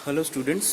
Hello students,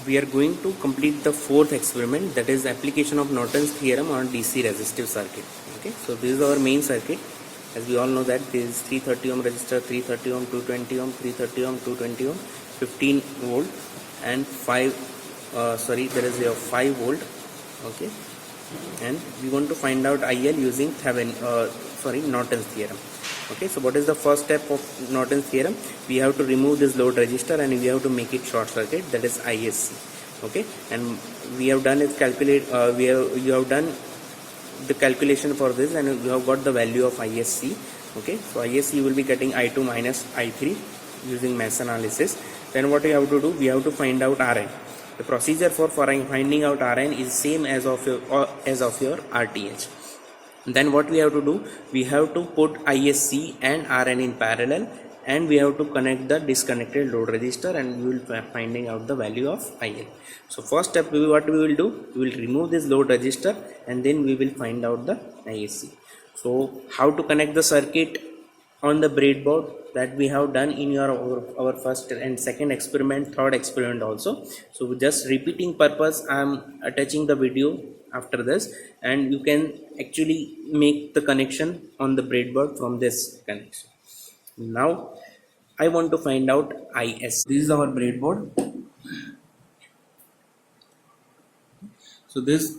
we are going to complete the fourth experiment, that is application of Norton's theorem on DC resistive circuit. Okay, so this is our main circuit. As we all know that there is 330 ohm resistor, 330 ohm, 220 ohm, 330 ohm, 220 ohm, 15 volt and 5 there is a 5 volt. Okay, and we want to find out IL using Norton's theorem. Okay, so what is the first step of Norton's theorem? We have to remove this load resistor and we have to make it short circuit, that is ISC. Okay, and we have done is you have done the calculation for this and you have got the value of ISC. Okay, so ISC you will be getting I2 minus I3 using mesh analysis. Then what you have to do, we have to find out Rn. The procedure for finding out Rn is same as of your RTH. Then what we have to do, we have to put ISC and Rn in parallel and we have to connect the disconnected load resistor and we will be finding out the value of IL. So first step, what we will do, we will remove this load resistor and then we will find out the ISC. So how to connect the circuit on the breadboard, that we have done in our first and second experiment, third experiment also. So just repeating purpose, I am attaching the video after this and you can actually make the connection on the breadboard from this connection. Now I want to find out IS. This is our breadboard. So this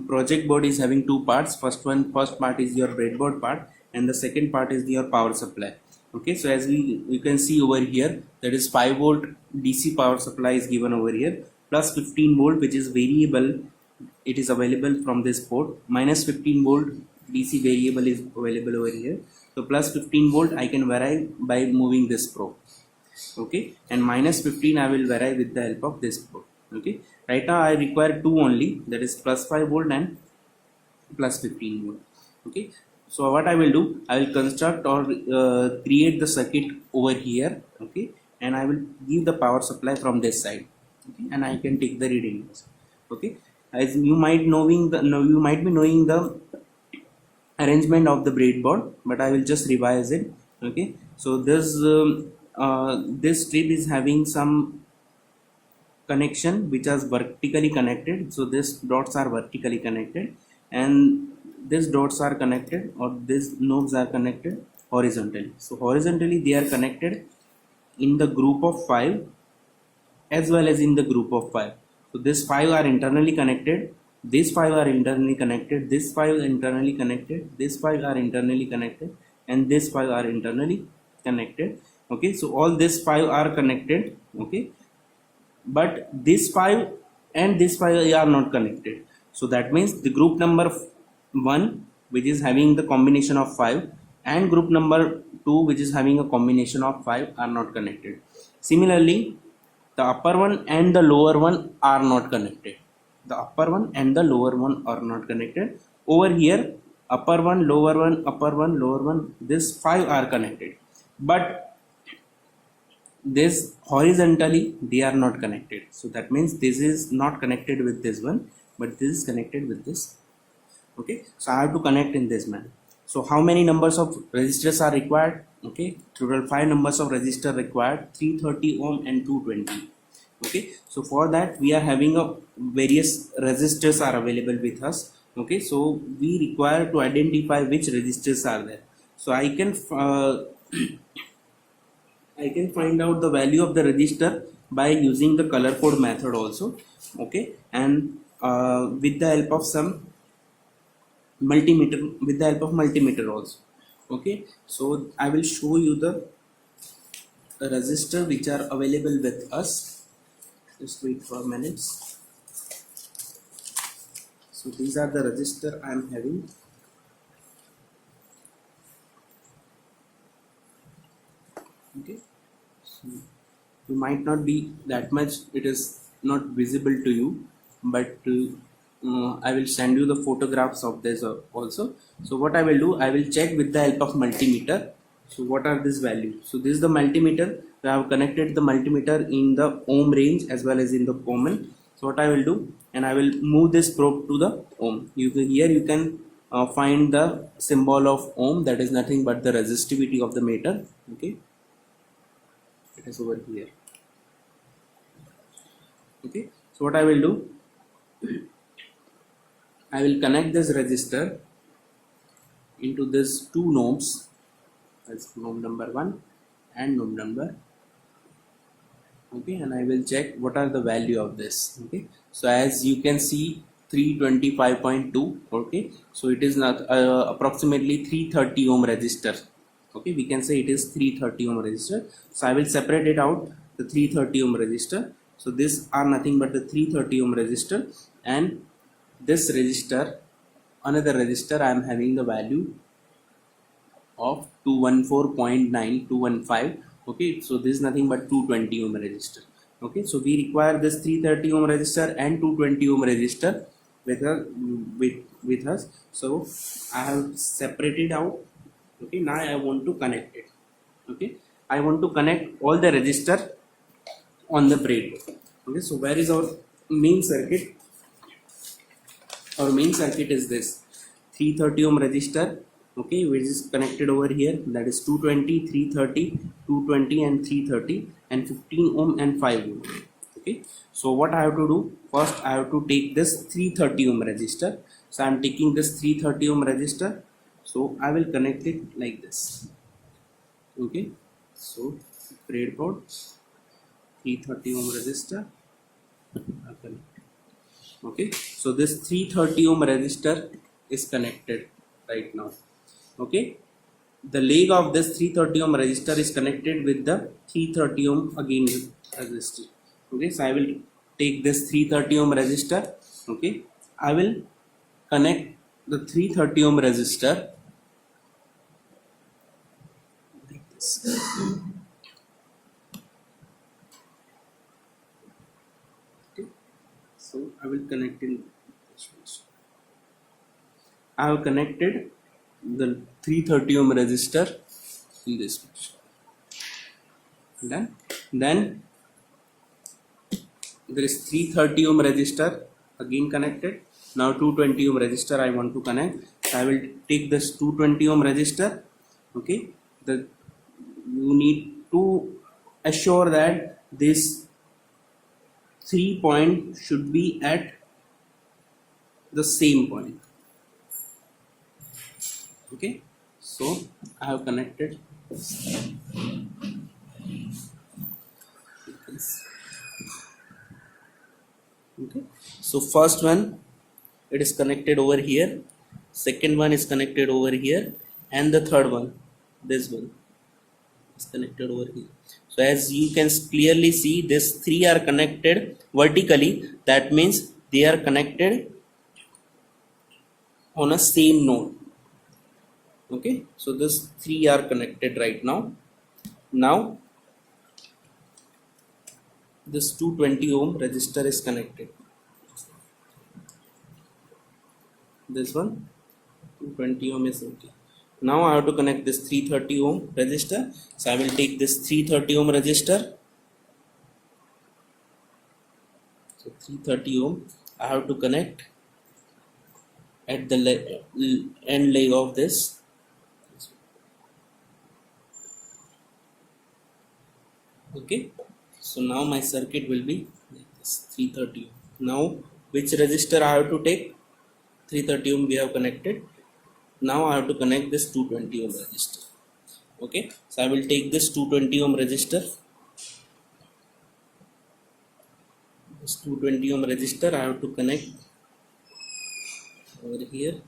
project board is having two parts. First part is your breadboard part and the second part is your power supply. Okay, so as you can see over here, that is 5 volt DC power supply is given over here, plus 15 volt which is variable, it is available from this port, minus 15 volt DC variable is available over here. So plus 15 volt I can vary by moving this probe. Okay, and minus 15 I will vary with the help of this probe. Okay, right now I require two only, that is plus 5 volt and plus 15 volt. Okay, so what I will do, I will construct or create the circuit over here. Okay, and I will give the power supply from this side. Okay, and I can take the readings. Okay, as you might be knowing the arrangement of the breadboard, but I will just revise it. Okay, so this strip is having some connection which is vertically connected, so these dots are vertically connected and these dots are connected, or these knobs are connected horizontally. So horizontally they are connected in the group of 5 as well as in the group of 5. So these 5 are internally connected, these 5 are internally connected, these 5 are internally connected, these 5 are internally connected, and these 5 are internally connected. Okay, so all these 5 are connected. Okay, but this 5 and this 5 are not connected. So that means the group number 1 which is having the combination of 5 and group number 2 which is having a combination of 5 are not connected. Similarly, the upper one and the lower one are not connected. The upper one and the lower one are not connected. Over here, upper one, lower one, upper one, lower one, this 5 are connected. But this horizontally they are not connected. So that means this is not connected with this one, but this is connected with this. Okay, so I have to connect in this manner. So how many numbers of resistors are required? Okay, total 5 numbers of resistor required, 330 ohm and 220. Okay, so for that we are having a various resistors are available with us. Okay, so we require to identify which resistors are there. So I can find out the value of the resistor by using the color code method also. Okay, and with the help of some multimeter, also. Okay, so I will show you the resistor which are available with us. Just wait for a minute. So these are the resistor I am having. Okay, so you might not be that much, it is not visible to you, but I will send you the photographs of this also. So what I will do, I will check with the help of multimeter. So what are these values? So this is the multimeter. I have connected the multimeter in the ohm range as well as in the common. So what I will do, and I will move this probe to the ohm. Here you can find the symbol of ohm, that is nothing but the resistivity of the meter. Okay, it is over here. Okay, so what I will do, I will connect this register into this two gnomes, as gnome number 1 and gnome number, okay, and I will check what are the value of this. Okay, so as you can see 325.2, okay, so it is not approximately 330 ohm resistor. Okay, we can say it is 330 ohm resistor. So I will separate it out, the 330 ohm resistor. So this are nothing but the 330 ohm resistor, and this resistor, another resistor, I am having the value of 214.9215. Okay, so this is nothing but 220 ohm resistor. Okay, so we require this 330 ohm resistor and 220 ohm resistor with us, with us. So I have separated out. Okay, now I want to connect it. Okay, I want to connect all the resistor on the breadboard. Okay, so where is our main circuit? Our main circuit is this 330 ohm resistor, okay, which is connected over here, that is 220, 330, 220 and 330, and 15 ohm and 5 ohm. Okay, so what I have to do, first I have to take this 330 ohm resistor. So I am taking this 330 ohm resistor, so I will connect it like this. Okay, so breadboard 330 ohm resistor, okay, so this 330 ohm resistor is connected right now. Okay, the leg of this 330 ohm resistor is connected with the 330 ohm again resistor. Okay, so I will take this 330 ohm resistor. Okay, I will connect the 330 ohm resistor like this. Okay, so I will connect in this way. I have connected the 330 ohm resistor in this fashion. Then there is 330 ohm resistor again connected. Now 220 ohm resistor I want to connect. I will take this 220 ohm resistor. Okay, the you need to assure that this 3 point should be at the same point. Okay, so I have connected this. Okay, so first one, it is connected over here, second one is connected over here, and the third one, this one, is connected over here. So as you can clearly see, these three are connected vertically. That means they are connected on a same node. Okay, so these three are connected right now. Now this 220 ohm resistor is connected. This one 220 ohm is okay. Now I have to connect this 330 ohm resistor. So I will take this 330 ohm resistor. So 330 ohm I have to connect at the end leg of this. Okay, so now my circuit will be like this 330 ohm. Now which resistor I have to take? 330 ohm we have connected. Now I have to connect this 220 ohm resistor. Okay, so I will take this 220 ohm resistor. This 220 ohm resistor I have to connect over here.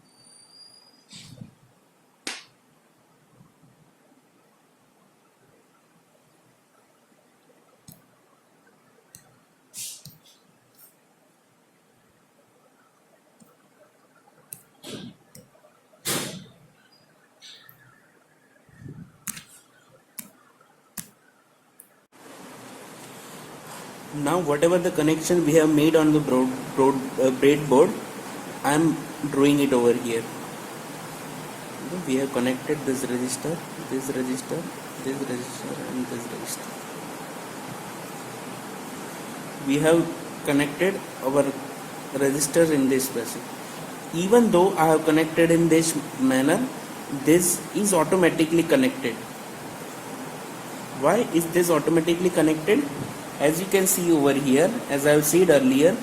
Now whatever the connection we have made on the breadboard, I am drawing it over here. Okay, we have connected this resistor, this resistor, this resistor, and this resistor. We have connected our resistors in this fashion. Even though I have connected in this manner, this is automatically connected. Why is this automatically connected? as you can see over here, as I have said earlier,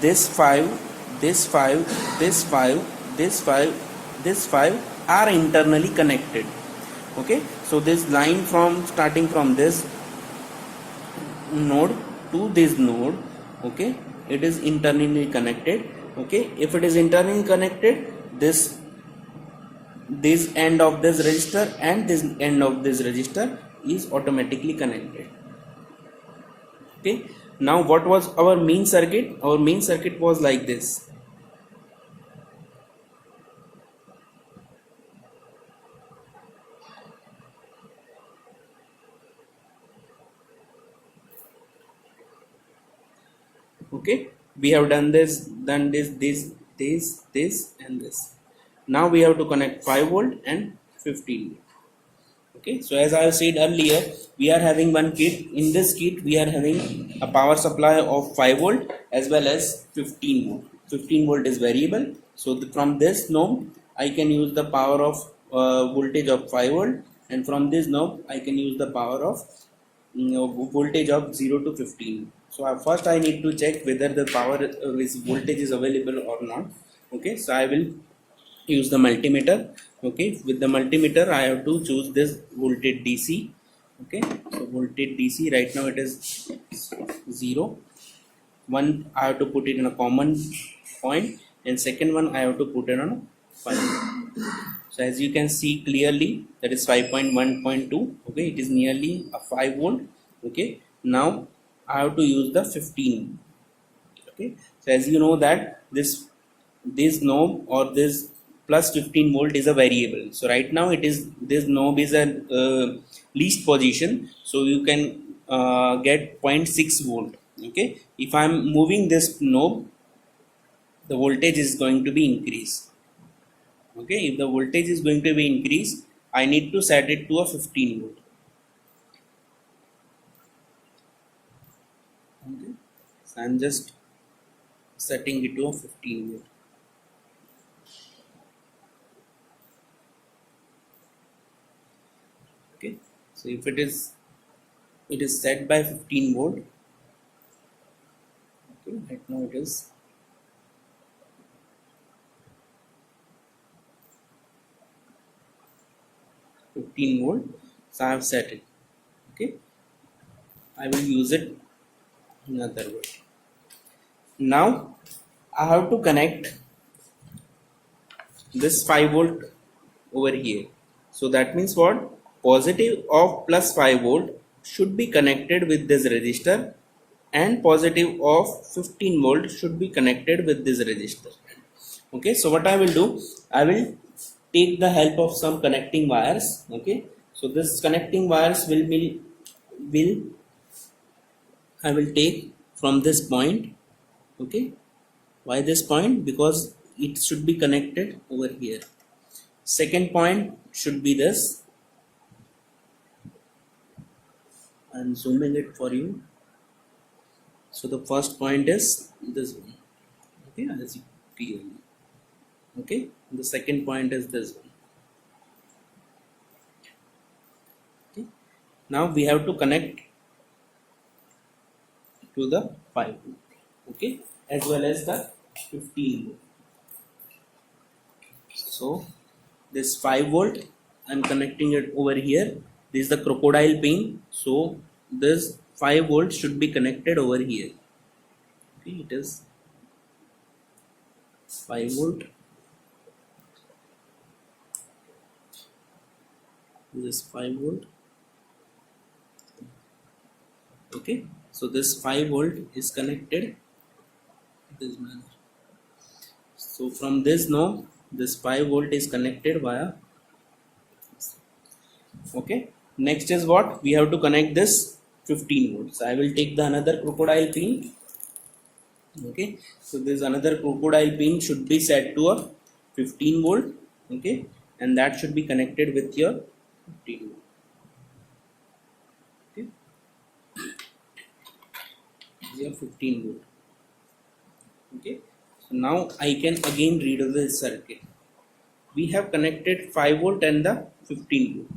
this 5, this 5, this 5, this 5, this 5 are internally connected. Okay, so this line from starting from this node to this node, okay, it is internally connected. Okay, if it is internally connected, this end of this register and this end of this register is automatically connected. Okay, now what was our main circuit? Our main circuit was like this. Okay, we have done this and this and this. Now we have to connect 5 volt and 15 volt. Okay, so as I have said earlier, we are having one kit. In this kit we are having a power supply of 5 volt as well as 15 volt. 15 volt is variable, so from this knob I can use the power of voltage of 5 volt, and from this knob I can use the power of voltage of 0 to 15. So first I need to check whether the power voltage is available or not. Okay, so I will use the multimeter. Okay, with the multimeter I have to choose this voltage DC. Okay, so voltage DC right now it is 0. One I have to put it in a common point, and second one I have to put it on a 5. So as you can see clearly, that is 5.1.2. okay, it is nearly a 5 volt. Okay, now I have to use the 15. Okay, so as you know that this knob or this plus 15 volt is a variable. So right now it is, this knob is a least position, so you can get 0.6 volt. Okay, if I am moving this knob, the voltage is going to be increased. Okay, if the voltage is going to be increased, I need to set it to a 15 volt. Okay, so I'm just setting it to a 15 volt. Okay, so if it is set by 15 volt. Okay, right now it is 15 volt, so I have set it. Okay, I will use it another way. Now I have to connect this 5 volt over here. So that means what? Positive of plus 5 volt should be connected with this resistor, and positive of 15 volt should be connected with this resistor. Okay, so what I will do, I will take the help of some connecting wires. Okay, so this connecting wires will I will take from this point. Okay, why this point? Because it should be connected over here. Second point should be this. I'm zooming it for you. So the first point is this one. Okay, as you clearly. Okay, the second point is this one. Okay, now we have to connect to the 5 volt. Okay, as well as the 15 volt. So this 5 volt, I'm connecting it over here. This is the crocodile pin, so this 5 volt should be connected over here. Okay, it is 5 volt. This 5 volt. Okay, so this 5 volt is connected this manner. So from this knob, this 5 volt is connected via. Okay, next is what? We have to connect this 15 volts. I will take the another crocodile pin. Okay, so this another crocodile pin should be set to a 15 volt. Okay, and that should be connected with your 15 volt. Okay, your 15 volt. Okay, so now I can again read the circuit. We have connected 5 volt and the 15 volt.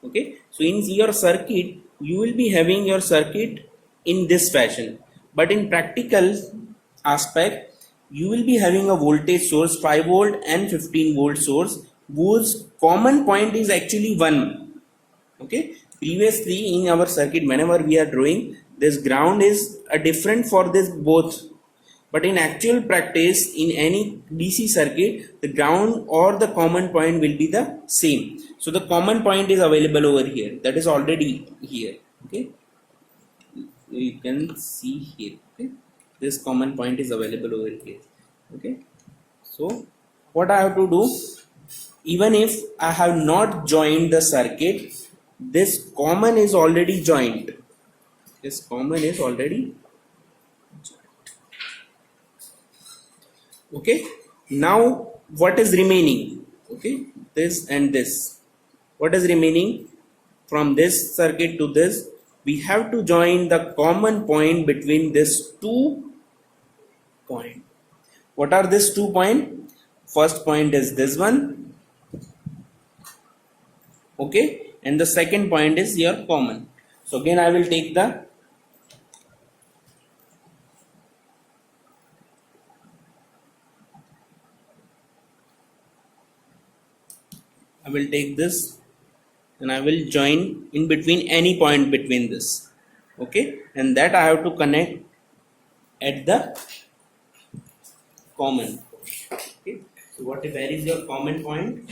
Okay, so in your circuit you will be having your circuit in this fashion. But in practical aspect, you will be having a voltage source 5 volt and 15 volt source whose common point is actually 1. Okay, previously in our circuit, whenever we are drawing, this ground is a different for this both, but in actual practice in any DC circuit, the ground or the common point will be the same. So the common point is available over here, that is already here. Okay, you can see here. Okay, this common point is available over here. Okay, so what I have to do, even if I have not joined the circuit, this common is already joined. This common is already joined. Okay, now what is remaining? Okay, this and this. What is remaining from this circuit to this? We have to join the common point between these 2 points. What are these 2 points? First point is this one. Okay, and the second point is your common. So again I will take this and I will join in between any point between this. Okay, and that I have to connect at the common. Okay, so where is your common point?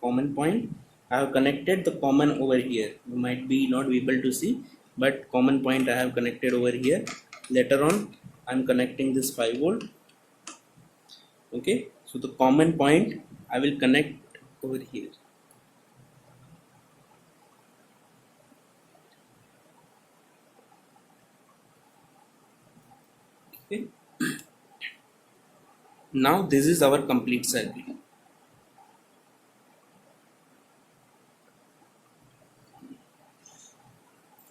Common point, I have connected the common over here. You might be not be able to see, but common point I have connected over here. Later on I am connecting this 5 volt. Okay, so the common point I will connect over here. Okay, now this is our complete circuit.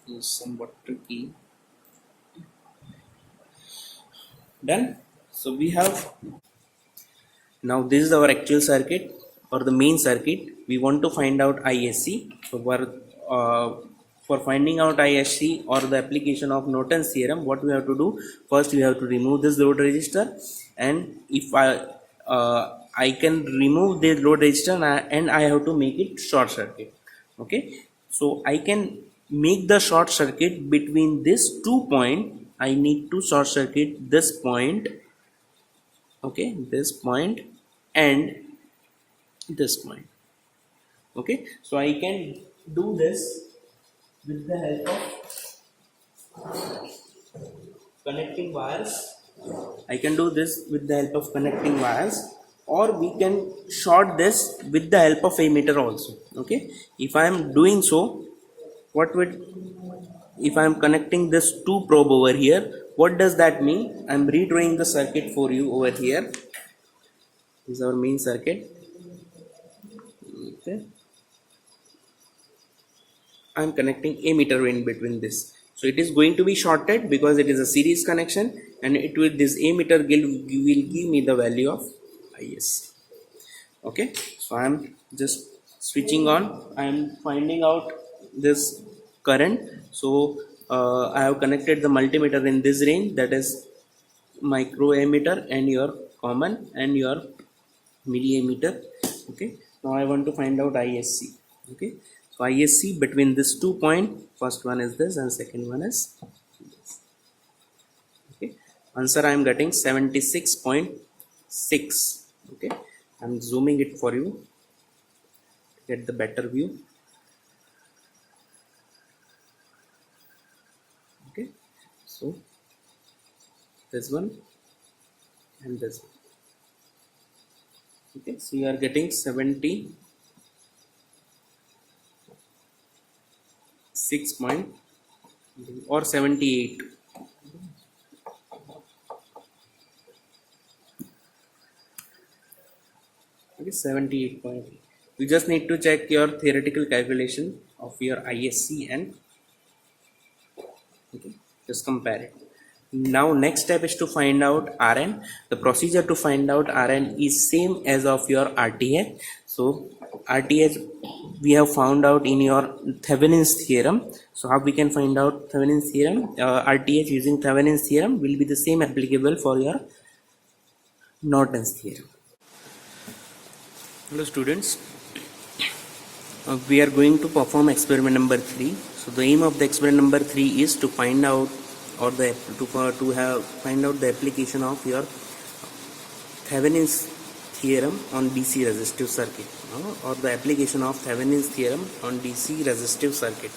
Is somewhat tricky. Done. So we have, now this is our actual circuit or the main circuit. We want to find out ISC. So for finding out ISC or the application of Norton's theorem, what we have to do, first we have to remove this load resistor, and if I can remove this load resistor and I have to make it short circuit. Okay, so I can make the short circuit between this 2 points. I need to short circuit this point. Okay, this point and this point. Okay, so I can do this with the help of connecting wires. I can do this with the help of connecting wires, or we can short this with the help of ammeter also. Okay, if I am doing so, if I am connecting this 2 probe over here, what does that mean? I am redrawing the circuit for you over here. This is our main circuit. Okay, I am connecting ammeter in between this. So it is going to be shorted because it is a series connection, and this ammeter will give me the value of IS. Okay, so I am just switching on. I am finding out this current. So I have connected the multimeter in this range, that is microammeter and your common and your milliammeter. Okay, now I want to find out ISC. Okay, so ISC between this 2 points, first one is this and second one is this. Okay, answer I am getting 76.6. okay, I am zooming it for you to get the better view. Okay, so this one and this one. Okay, so you are getting 76 point or 78. Okay, 78 point. You just need to check your theoretical calculation of your ISC and okay, just compare it. Now next step is to find out Rn. The procedure to find out Rn is same as of your RTH. So RTH we have found out in your Thevenin's theorem. So how we can find out Thevenin's theorem? RTH using Thevenin's theorem will be the same applicable for your Norton's theorem. Hello students, we are going to perform experiment number 3. So the aim of the experiment number 3 is to find out or find out the application of your Thevenin's theorem on DC resistive circuit, or the application of Thevenin's theorem on DC resistive circuit.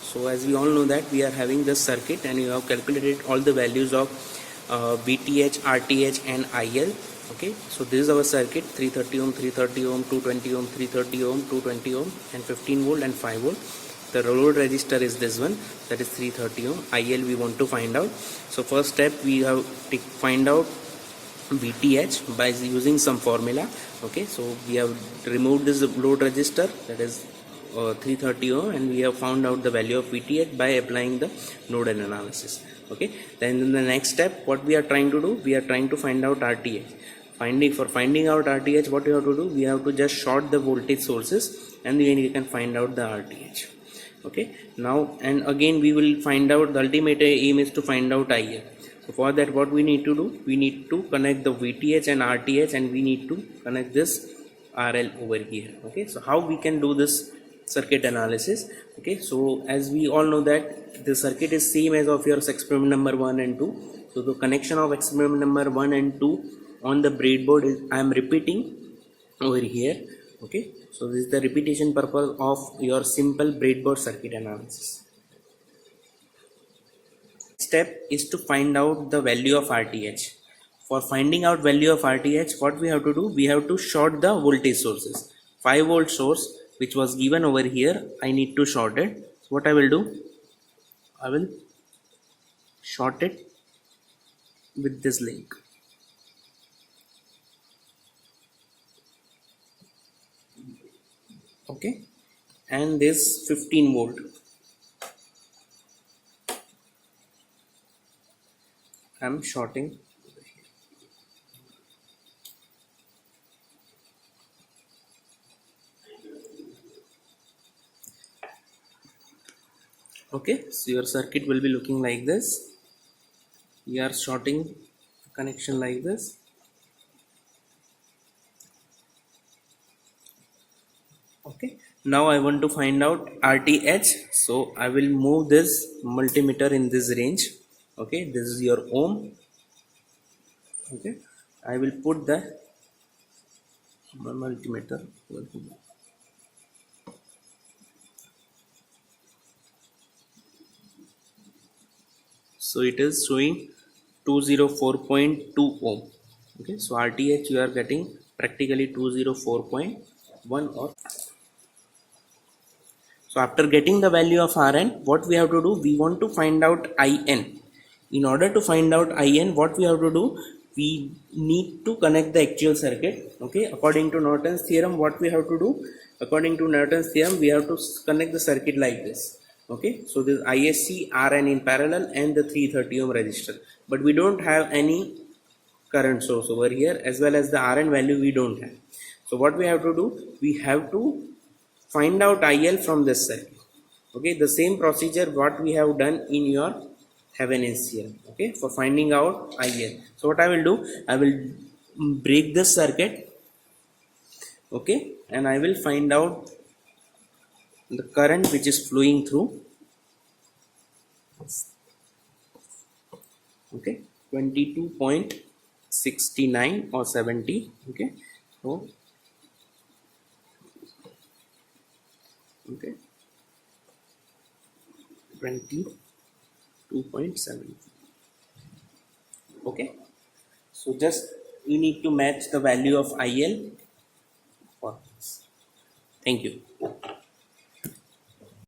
So as we all know that we are having this circuit and you have calculated all the values of VTH, RTH and IL. Okay, so this is our circuit: 330 ohm, 330 ohm, 220 ohm, 330 ohm, 220 ohm and 15 volt and 5 volt. The load resistor is this one, that is 330 ohm. IL we want to find out. So first step we have to find out VTH by using some formula. Okay, so we have removed this load resistor, that is 330 ohm, and we have found out the value of VTH by applying the nodal analysis. Okay, then in the next step what we are trying to do, we are trying to find out RTH. For finding out RTH, what you have to do, we have to just short the voltage sources and then you can find out the RTH. Okay, now and again we will find out, the ultimate aim is to find out IL. So for that what we need to do, we need to connect the VTH and RTH and we need to connect this RL over here. Okay, so how we can do this circuit analysis? Okay, so as we all know that the circuit is same as of your experiment number 1 and 2. So the connection of experiment number 1 and 2 on the breadboard is, I am repeating over here. Okay, so this is the repetition purpose of your simple breadboard circuit analysis. Step is to find out the value of RTH. For finding out value of RTH, what we have to do, we have to short the voltage sources. 5 volt source which was given over here, I need to short it. So what I will do, I will short it with this link. Okay, and this 15 volt I'm shorting. Okay, so your circuit will be looking like this. We are shorting the connection like this. Okay, now I want to find out RTH, so I will move this multimeter in this range. Okay, this is your ohm. Okay, I will put the multimeter. So it is showing 204.2 ohm. Okay, so RTH you are getting practically 204.1 or. So after getting the value of Rn, what we have to do, we want to find out In. In order to find out In, what we have to do, we need to connect the actual circuit. Okay, according to Norton's theorem, what we have to do, according to Norton's theorem, we have to connect the circuit like this. Okay, so this ISC, Rn in parallel and the 330 ohm resistor, but we don't have any current source over here, as well as the Rn value we don't have. So what we have to do, we have to find out IL from this circuit. Okay, the same procedure what we have done in your Thevenin's theorem. Okay, for finding out IL. So what I will do, I will break this circuit. Okay, and I will find out the current which is flowing through. Okay, 22.69 or 70. Okay, so okay, 22.7. Okay, so just we need to match the value of IL for this. Thank you.